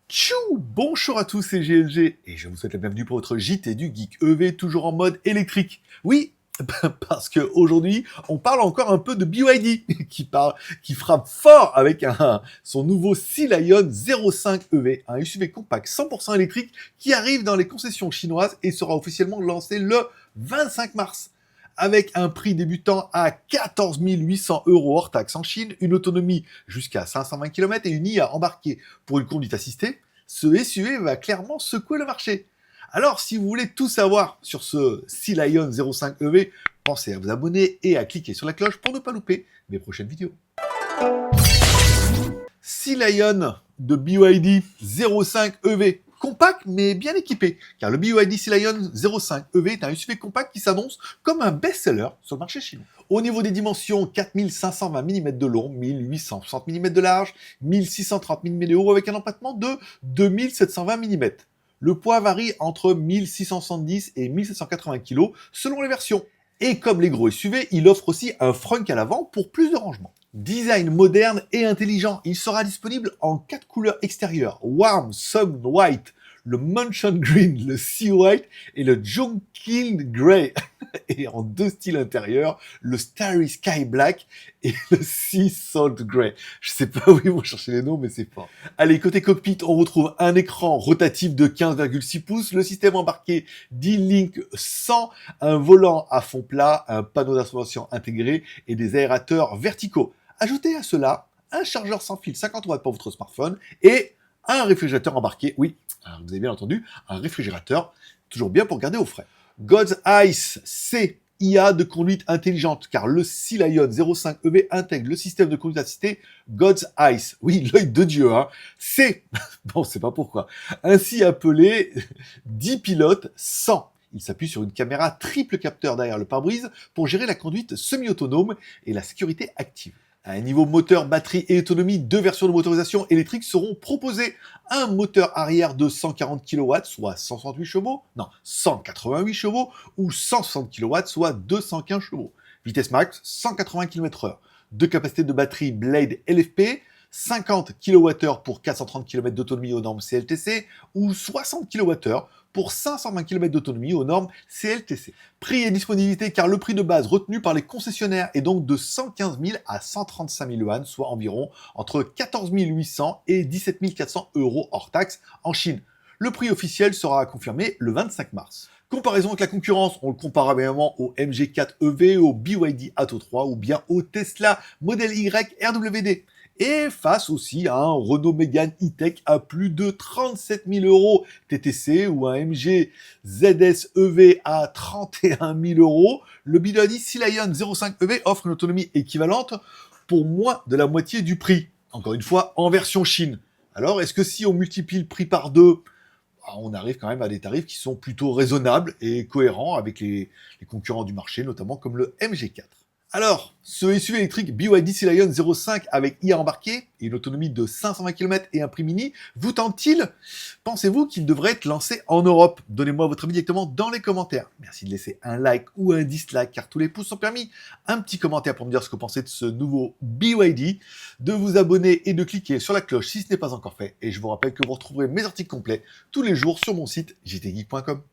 Tchou! Bonjour à tous, c'est GLG et je vous souhaite la bienvenue pour votre JT du Geek EV, toujours en mode électrique. Oui, parce que aujourd'hui, on parle encore un peu de BYD qui frappe fort avec son nouveau Sea Lion 05 EV, un SUV compact 100% électrique qui arrive dans les concessions chinoises et sera officiellement lancé le 25 mars. Avec un prix débutant à 14 800 € hors taxe en Chine, une autonomie jusqu'à 520 km et une IA embarquée pour une conduite assistée, ce SUV va clairement secouer le marché. Alors, si vous voulez tout savoir sur ce Sea Lion 05 EV, pensez à vous abonner et à cliquer sur la cloche pour ne pas louper mes prochaines vidéos. Sea Lion de BYD 05 EV, compact mais bien équipé, car le BYD Sea Lion 05 EV est un SUV compact qui s'annonce comme un best-seller sur le marché chinois. Au niveau des dimensions, 4520 mm de long, 1860 mm de large, 1630 mm de haut avec un empattement de 2720 mm. Le poids varie entre 1670 et 1780 kg selon les versions. Et comme les gros SUV, il offre aussi un frunk à l'avant pour plus de rangement. Design moderne et intelligent, il sera disponible en 4 couleurs extérieures: Warm Sun White, le Mansion Green, le Sea White et le Junkin Grey. Et en 2 styles intérieurs, le Starry Sky Black et le Sea Salt Grey. Je sais pas où ils vont chercher les noms, mais c'est fort. Allez, côté cockpit, on retrouve un écran rotatif de 15,6 pouces, le système embarqué D-Link 100, un volant à fond plat, un panneau d'information intégré et des aérateurs verticaux. Ajoutez à cela un chargeur sans fil 50 watts pour votre smartphone et un réfrigérateur embarqué. Oui, alors vous avez bien entendu, un réfrigérateur, toujours bien pour garder au frais. God's Ice C, IA de conduite intelligente, car le Sea Lion 05 EV intègre le système de conduite assistée God's Ice. Oui, l'œil de Dieu, hein. C'est, bon, c'est pas pourquoi, ainsi appelé 10 pilotes 100. Il s'appuie sur une caméra triple capteur derrière le pare-brise pour gérer la conduite semi-autonome et la sécurité active. À un niveau moteur, batterie et autonomie, 2 versions de motorisation électrique seront proposées. Un moteur arrière de 140 kW, soit 168 chevaux, non, 188 chevaux, ou 160 kW, soit 215 chevaux. Vitesse max, 180 km/h. 2 capacités de batterie Blade LFP, 50 kWh pour 430 km d'autonomie aux normes CLTC, ou 60 kWh pour 520 km d'autonomie aux normes CLTC. Prix et disponibilité, car le prix de base retenu par les concessionnaires est donc de 115 000 à 135 000 yuan, soit environ entre 14 800 et 17 400 € hors taxe en Chine. Le prix officiel sera confirmé le 25 mars. Comparaison avec la concurrence, on le compare évidemment au MG4 EV, au BYD Atto 3 ou bien au Tesla Model Y RWD. Et face aussi à un Renault Mégane E-Tech à plus de 37 000 € TTC ou un MG ZS EV à 31 000 €, le BYD Sea Lion 05 EV offre une autonomie équivalente pour moins de la moitié du prix. Encore une fois, en version Chine. Alors, est-ce que si on multiplie le prix par 2, on arrive quand même à des tarifs qui sont plutôt raisonnables et cohérents avec les concurrents du marché, notamment comme le MG4. Alors, ce SUV électrique BYD Sea Lion 05 avec IA embarqué et une autonomie de 520 km et un prix mini, vous tente-t-il? Pensez-vous qu'il devrait être lancé en Europe? Donnez-moi votre avis directement dans les commentaires. Merci de laisser un like ou un dislike car tous les pouces sont permis. Un petit commentaire pour me dire ce que vous pensez de ce nouveau BYD, de vous abonner et de cliquer sur la cloche si ce n'est pas encore fait. Et je vous rappelle que vous retrouverez mes articles complets tous les jours sur mon site jtgeek.com.